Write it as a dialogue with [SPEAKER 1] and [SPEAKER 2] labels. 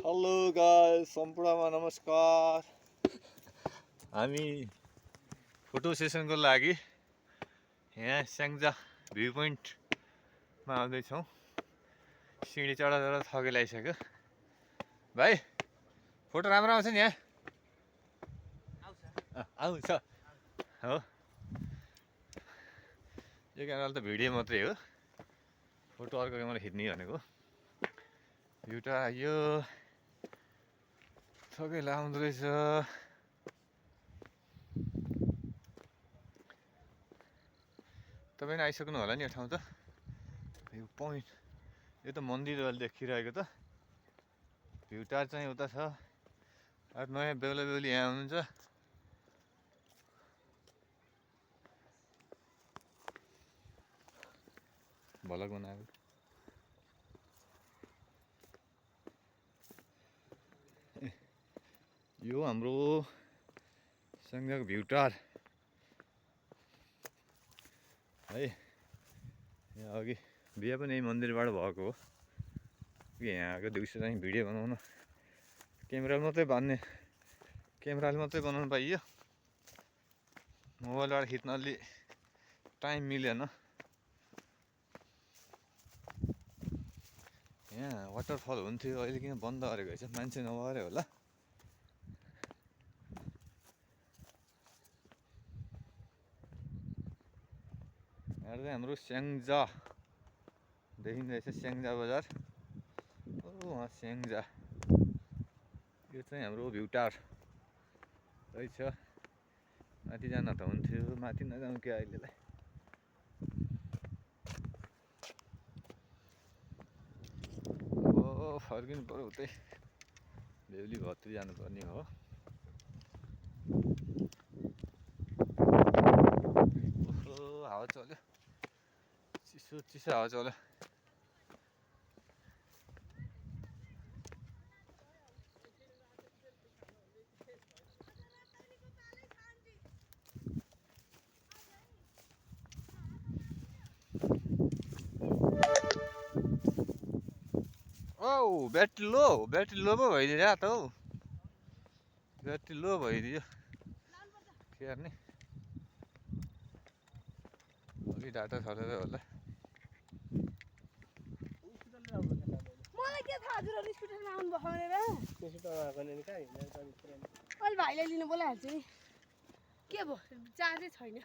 [SPEAKER 1] Hello guys, सम्पूर्णमा नमस्कार। हामी फोटो सेसनको लागि यहाँ स्याङ्जा भ्यू पोइन्टमा आउँदैछौँ। सिँढी चढा चढा थके लागिसक्यो। भाइ फोटो राम्रो आउँछ नि यहाँ? आउँछ हो। यो क्यामेराले त भिडियो मात्रै हो, फोटो अर्को क्यामेरा खिच्ने भनेको। एउटा यो थकै लाउँदो रहेछ। तपाईँ आइसक्नु होला नि यो ठाउँ त। यो पोइन्ट, यो त मन्दिर अहिले देखिरहेको त। भ्यू टावर चाहिँ उता छ। अब नयाँ बेहुला बेहुली यहाँ हुनुहुन्छ। भलक बनाएको यो हाम्रो स्याङ्जाको भ्यू टावर है। यहाँ अघि बिहा पनि यही मन्दिरबाट भएको हो। यहाँ आएको दिउँसो चाहिँ भिडियो बनाउन क्यामेराले मात्रै बनाउनु पाइयो। मोबाइलबाट खिच्न अलि टाइम मिलेन। यहाँ वाटरफल हुन्थ्यो, अहिले किन बन्द गरेको रहेछ? मान्छे नभएरै होला। यहाँ चाहिँ हाम्रो स्याङ्जा देखिँदैछ, स्याङ्जा बजार। वहाँ स्याङ्जा, यो चाहिँ हाम्रो भ्यू टावर रहेछ। माथि जान त हुन्थ्यो, माथि नजाउँ क्या अहिलेलाई। अब फर्किनु पर्यो उतै, बेहुली भत्रि जानुपर्ने हो। ओहो, हावा चल्यो, चिसो चिसो हावा चल्यो। औ ब्याट्री लो पो भइदियो त हौ। ब्याट्री लो भइदियो के गर्ने। अलि डाटा छरेर होला।
[SPEAKER 2] मलाई के थाहा छ र स्कुटरमा आउनु भयो भनेर?
[SPEAKER 3] स्कुटरमा आएको नि कहाँ हिँड्ने?
[SPEAKER 2] अहिले भाइलाई लिनु बोलाइहाल्छु नि। के भयो, चार्जै छैन।